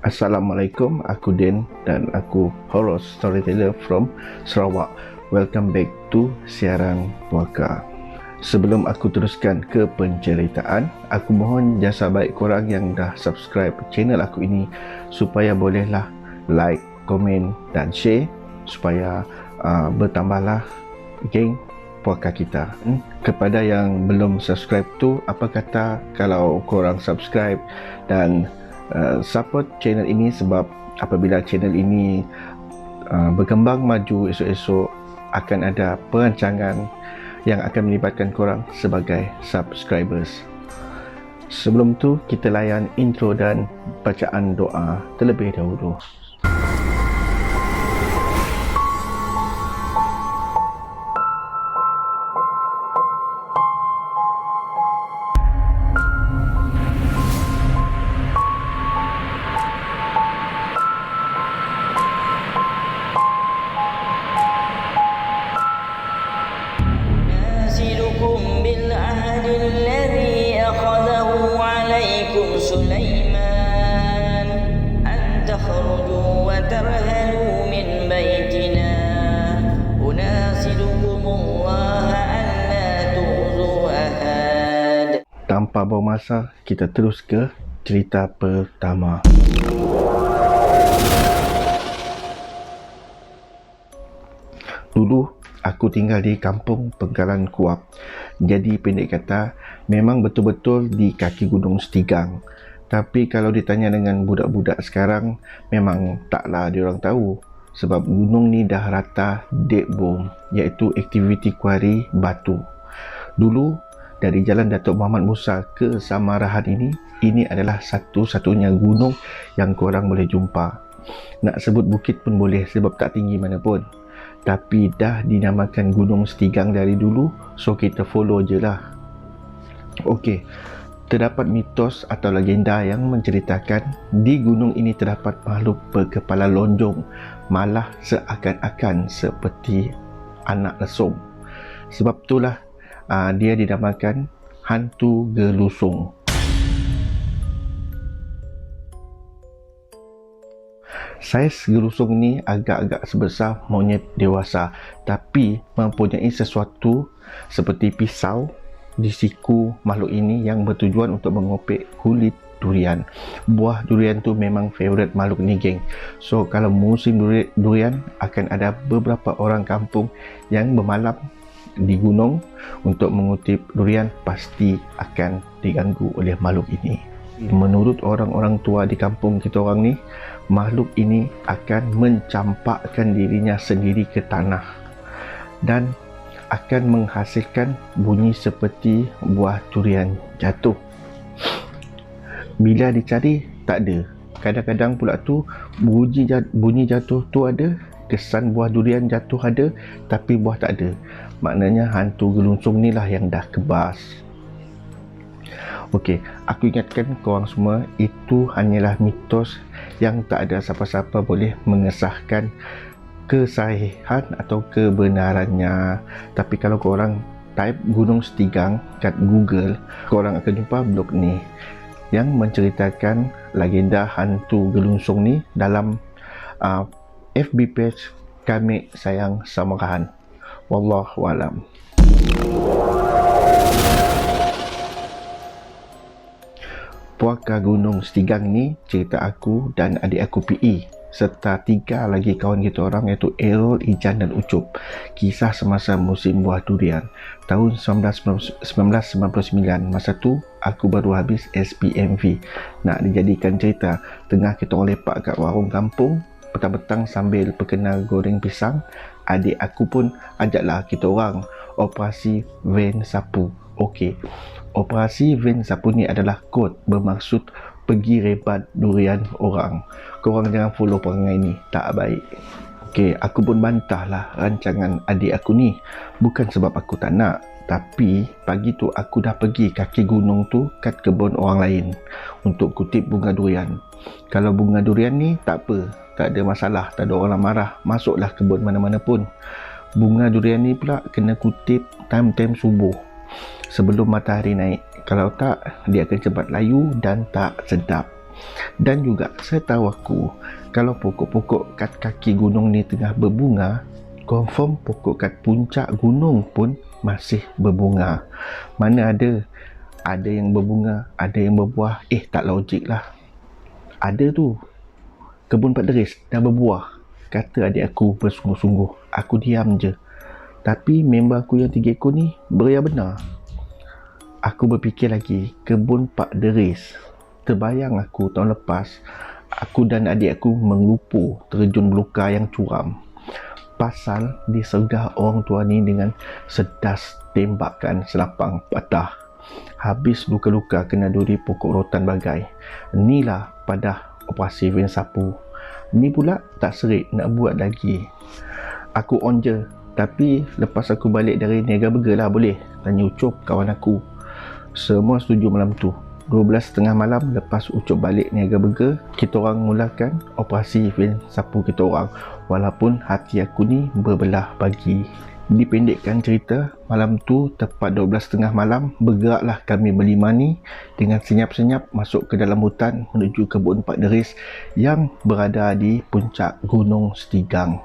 Assalamualaikum, aku Din dan aku horror storyteller from Sarawak. Welcome back to siaran puaka. Sebelum aku teruskan ke penceritaan, aku mohon jasa baik korang yang dah subscribe channel aku ini supaya bolehlah like, komen dan share supaya bertambahlah geng puaka kita. Kepada yang belum subscribe tu, apa kata kalau korang subscribe dan support channel ini, sebab apabila channel ini berkembang maju, esok-esok akan ada perancangan yang akan melibatkan korang sebagai subscribers. Sebelum tu kita layan intro dan bacaan doa terlebih dahulu. Tanpa buang masa, kita terus ke cerita pertama. Dulu, aku tinggal di kampung Pengkalan Kuap. Jadi pendek kata, memang betul-betul di kaki Gunung Setigang. Tapi kalau ditanya dengan budak-budak sekarang, memang taklah diorang tahu. Sebab gunung ni dah rata dead boom, iaitu aktiviti kuari batu. Dulu, dari Jalan Datuk Muhammad Musa ke Samarahan ini adalah satu-satunya gunung yang korang boleh jumpa. Nak sebut bukit pun boleh sebab tak tinggi mana pun. Tapi dah dinamakan Gunung Setigang dari dulu, so kita follow je lah. Okey, terdapat mitos atau legenda yang menceritakan di gunung ini terdapat makhluk berkepala lonjong, malah seakan-akan seperti anak lesung. Sebab itulah dia dinamakan hantu gelusung. Saiz gelusung ni agak-agak sebesar monyet dewasa, tapi mempunyai sesuatu seperti pisau di siku makhluk ini yang bertujuan untuk mengopek kulit durian. Buah durian tu memang favourite makhluk ni, geng. So kalau musim durian, akan ada beberapa orang kampung yang bermalam di gunung untuk mengutip durian, pasti akan diganggu oleh makhluk ini. Menurut orang-orang tua di kampung kita orang ni, makhluk ini akan mencampakkan dirinya sendiri ke tanah dan akan menghasilkan bunyi seperti buah durian jatuh. Bila dicari, tak ada. Kadang-kadang pula tu bunyi jatuh tu ada, kesan buah durian jatuh ada, tapi buah tak ada. Maknanya hantu gelusung ni lah yang dah kebas. Okey, aku ingatkan korang semua, itu hanyalah mitos yang tak ada siapa-siapa boleh mengesahkan kesahihan atau kebenarannya. Tapi kalau korang type Gunung Setigang kat Google, korang akan jumpa blog ni yang menceritakan legenda hantu gelusung ni dalam FB page Kami Sayang Samarahan. Wallahualam. Puaka Gunung Setigang ni cerita aku dan adik aku PE serta 3 lagi kawan kita orang, iaitu Errol, Ijan dan Ucup. Kisah semasa musim buah durian tahun 1999. Masa tu aku baru habis SPMV. Nak dijadikan cerita, tengah kita orang lepak kat warung kampung petang-petang sambil perkenal goreng pisang, adik aku pun ajaklah kita orang operasi Ven Sapu. Okey, operasi Ven Sapu ni adalah kod bermaksud pergi rebat durian orang. Korang jangan follow perangai ni, tak baik. Okey, aku pun bantahlah rancangan adik aku ni. Bukan sebab aku tak nak, tapi pagi tu aku dah pergi kaki gunung tu kat kebun orang lain untuk kutip bunga durian. Kalau bunga durian ni tak apa, tak ada masalah, tak ada orang marah, masuklah kebun mana-mana pun. Bunga durian ni pula kena kutip time-time subuh sebelum matahari naik. Kalau tak, dia akan cepat layu dan tak sedap. Dan juga setahu aku, kalau pokok-pokok kat kaki gunung ni tengah berbunga, confirm pokok kat puncak gunung pun masih berbunga. Mana ada yang berbunga, ada yang berbuah. Tak logik lah. Ada tu, kebun Pak Deris dah berbuah. Kata adik aku bersungguh-sungguh. Aku diam je. Tapi member aku yang 3 ekor ni beria benar. Aku berfikir lagi, kebun Pak Deris. Terbayang aku tahun lepas, aku dan adik aku mengupu terjun belukar yang curam. Pasal disergah orang tua ni dengan sedas tembakan senapang patah. Habis luka-luka kena duri pokok rotan bagai. Inilah padah operasi vein sapu. Ni pula tak serik nak buat lagi. Aku on je. Tapi lepas aku balik dari Niaga Burger lah boleh. Tanya Ucup kawan aku. Semua setuju malam tu. 12.30 malam lepas Ucup balik Niaga Burger, kita orang mulakan operasi vein sapu kita orang. Walaupun hati aku ni berbelah bagi. Dipendekkan cerita, malam tu tepat 12.30 malam bergeraklah kami berlima ni dengan senyap-senyap masuk ke dalam hutan menuju kebun Pak Deris yang berada di puncak Gunung Setigang.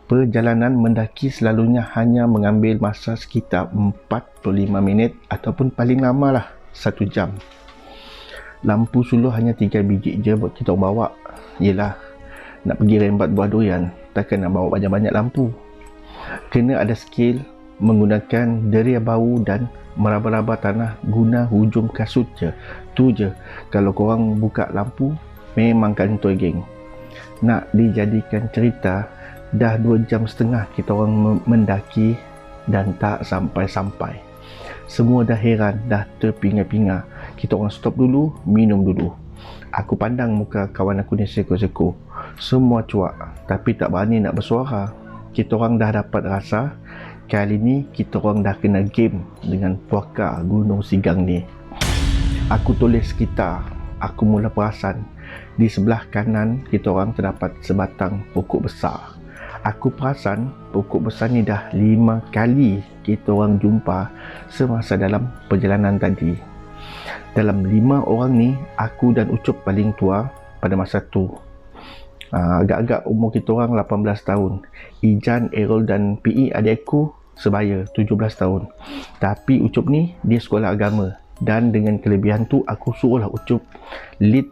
Perjalanan mendaki selalunya hanya mengambil masa sekitar 45 minit ataupun paling lama lah 1 jam. Lampu suluh hanya 3 biji je buat kita bawa. Yelah, nak pergi rembat buah durian, takkan nak bawa banyak-banyak lampu. Kena ada skill menggunakan deria bau dan meraba-raba tanah guna hujung kasut je. Tu je, kalau korang buka lampu memang kantoi geng. Nak dijadikan cerita, dah 2.5 jam kita orang mendaki dan tak sampai-sampai. Semua dah heran, dah terpinga-pinga. Kita orang stop dulu, minum dulu. Aku pandang muka kawan aku ni seko-seko. Semua cuak, tapi tak berani nak bersuara. Kita orang dah dapat rasa kali ni kita orang dah kena game dengan puaka Gunung Setigang ni. Aku tulis sekitar, aku mula perasan di sebelah kanan kita orang terdapat sebatang pokok besar. Aku perasan pokok besar ni dah 5 kali kita orang jumpa semasa dalam perjalanan tadi. Dalam 5 orang ni, aku dan Ucup paling tua pada masa tu. Agak-agak umur kita orang 18 tahun. Ijan, Errol dan PE adik aku sebaya 17 tahun. Tapi Ucup ni dia sekolah agama. Dan dengan kelebihan tu aku suruhlah Ucup lead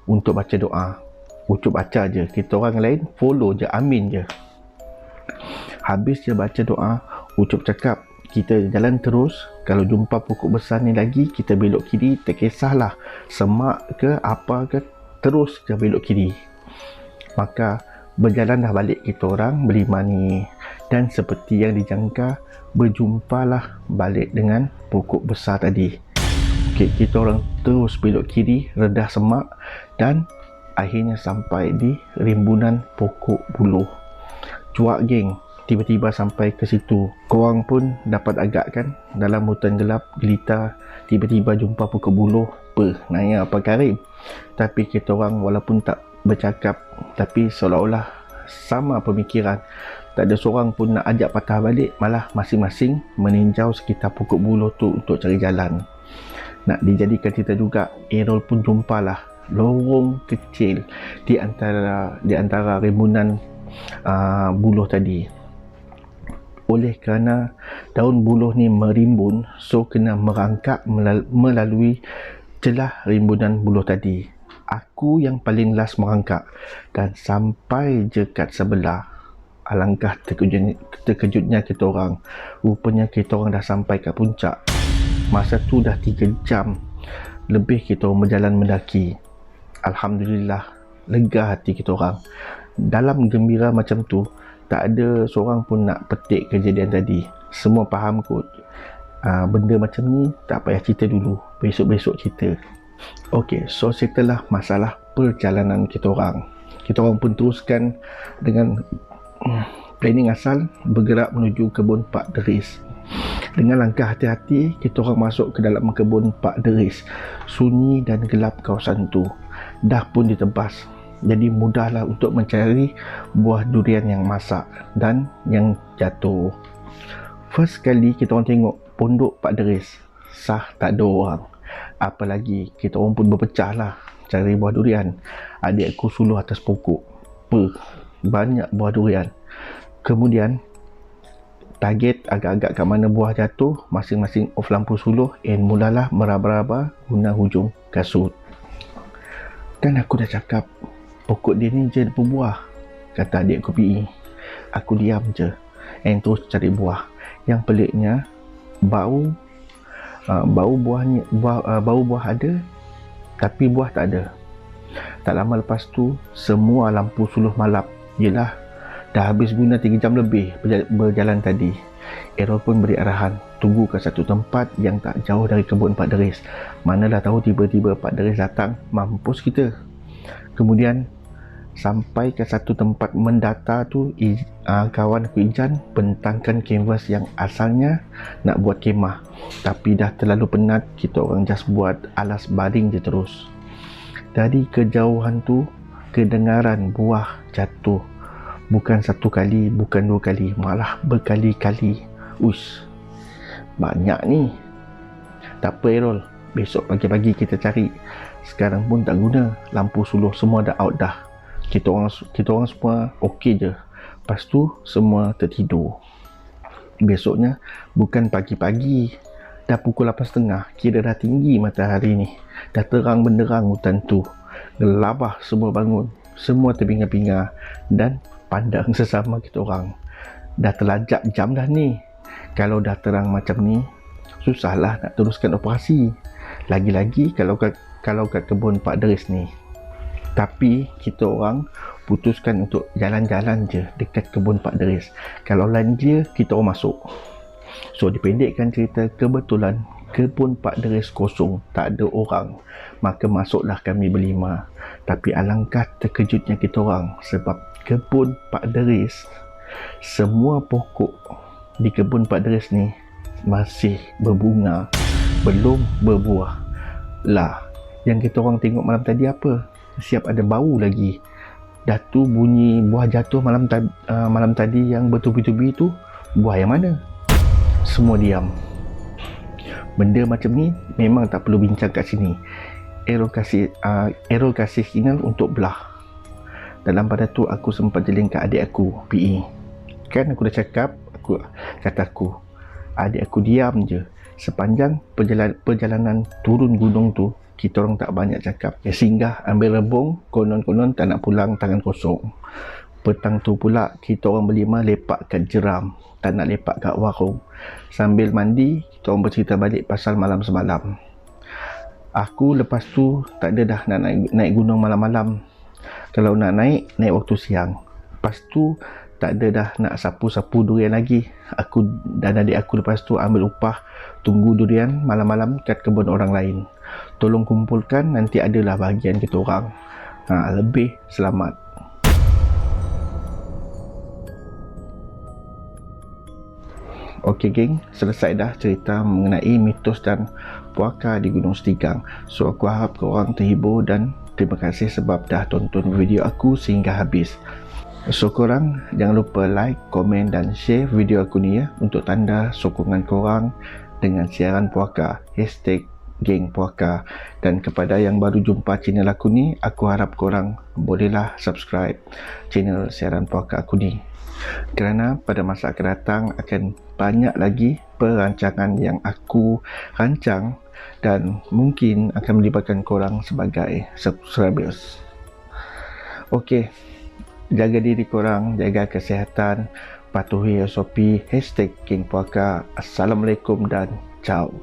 untuk baca doa. Ucup baca je, kita orang lain follow je, amin je. Habis dia baca doa, Ucup cakap kita jalan terus. Kalau jumpa pokok besar ni lagi, kita belok kiri, tak kisahlah semak ke apa ke, terus je belok kiri. Maka berjalanlah balik kita orang berlima ni. Dan seperti yang dijangka, berjumpalah balik dengan pokok besar tadi. Okey, kita orang terus belok kiri, redah semak dan akhirnya sampai di rimbunan pokok buluh. Cuak geng, tiba-tiba sampai ke situ. Korang pun dapat agak kan, dalam hutan gelap gelita tiba-tiba jumpa pokok buluh. Naya apa Karim. Tapi kita orang walaupun tak bercakap, tapi seolah-olah sama pemikiran. Tak ada seorang pun nak ajak patah balik, malah masing-masing meninjau sekitar pokok buluh tu untuk cari jalan. Nak dijadikan cerita juga, Errol pun jumpalah lorong kecil di antara rimbunan buluh tadi. Oleh kerana daun buluh ni merimbun, so kena merangkak melalui celah rimbunan buluh tadi. Aku yang paling last merangkak dan sampai je kat sebelah. Alangkah terkejutnya kita orang. Rupanya kita orang dah sampai kat puncak. Masa tu dah 3 jam lebih kita orang berjalan mendaki. Alhamdulillah, lega hati kita orang. Dalam gembira macam tu, tak ada seorang pun nak petik kejadian tadi. Semua faham kot. Benda macam ni tak payah cerita dulu, besok-besok cerita. Okey, so setelah masalah perjalanan kita orang pun teruskan dengan planning asal, bergerak menuju kebun Pak Deris. Dengan langkah hati-hati, kita orang masuk ke dalam kebun Pak Deris. Sunyi dan gelap kawasan tu. Dah pun ditebas, jadi mudahlah untuk mencari buah durian yang masak dan yang jatuh. First kali kita orang tengok pondok Pak Deris, sah tak ada orang. Apalagi kita orang pun berpecah lah cari buah durian. Adik aku suluh atas pokok. Banyak buah durian. Kemudian target agak-agak kat mana buah jatuh, masing-masing off lampu suluh, mulalah meraba-raba guna hujung kasut. Kan aku dah cakap pokok dia ni je berbuah, kata adik aku PE. Aku diam je terus cari buah. Yang peliknya bau buah ada tapi buah tak ada. Tak lama lepas tu semua lampu suluh malap. Yelah, dah habis guna 3 jam lebih berjalan tadi. Errol pun beri arahan, tunggu kat satu tempat yang tak jauh dari kebun Pak Deris. Manalah tahu tiba-tiba Pak Deris datang, mampus kita. Kemudian sampai ke satu tempat mendata tu, kawan aku Ijan bentangkan kanvas yang asalnya nak buat kemah, tapi dah terlalu penat, kita orang just buat alas baring je terus. Dari kejauhan tu kedengaran buah jatuh, bukan satu kali, bukan 2 kali, malah berkali-kali. Uish, banyak ni. Tak apa Errol, besok pagi-pagi kita cari. Sekarang pun tak guna, lampu suluh semua dah out dah. Kita orang semua okey je. Lepas tu semua tertidur. Besoknya bukan pagi-pagi, dah pukul 8.30, kira dah tinggi matahari ni. Dah terang benderang hutan tu. Gelabah semua bangun, semua terbingar-bingar dan pandang sesama kita orang. Dah terlajak jam dah ni. Kalau dah terang macam ni, susahlah nak teruskan operasi. Lagi-lagi kalau kat kebun Pak Deris ni. Tapi kita orang putuskan untuk jalan-jalan je dekat kebun Pak Deris. Kalau lain dia, kita orang masuk. So dipendekkan cerita, kebetulan kebun Pak Deris kosong, tak ada orang. Maka masuklah kami berlima. Tapi alangkah terkejutnya kita orang, sebab kebun Pak Deris, semua pokok di kebun Pak Deris ni masih berbunga, belum berbuah. Lah, yang kita orang tengok malam tadi apa? Siap ada bau lagi. Dah tu bunyi buah jatuh malam tadi yang bertubi-tubi tu, buah yang mana? Semua diam. Benda macam ni memang tak perlu bincang kat sini. Errol kasih signal untuk belah. Dalam pada tu aku sempat jeling kat adik aku PE. Kan aku dah cakap, kata aku, adik aku diam je. Sepanjang perjalanan turun gunung tu, kita orang tak banyak cakap. Singgah ambil rebung, konon-konon tak nak pulang tangan kosong. Petang tu pula kita orang berlima lepak kat jeram, tak nak lepak kat warung. Sambil mandi, kita orang bercerita balik pasal malam semalam. Aku lepas tu tak ada dah nak naik gunung malam-malam. Kalau nak naik waktu siang. Lepas tu tak ada dah nak sapu-sapu durian lagi. Aku dan adik aku lepas tu ambil upah tunggu durian malam-malam kat kebun orang lain. Tolong kumpulkan, nanti adalah bahagian kita orang. Lebih selamat. Okey geng, selesai dah cerita mengenai mitos dan puaka di Gunung Setigang. So aku harap korang terhibur dan terima kasih sebab dah tonton video aku sehingga habis. So korang jangan lupa like, komen dan share video aku ni ya, untuk tanda sokongan korang dengan siaran puaka #gengpuaka. Dan kepada yang baru jumpa channel aku ni, aku harap korang bolehlah subscribe channel siaran puaka aku ni, kerana pada masa akan datang akan banyak lagi perancangan yang aku rancang dan mungkin akan melibatkan korang sebagai subscribers. Okey, jaga diri korang, jaga kesihatan, patuhi SOP #gengpuaka. Assalamualaikum dan ciao.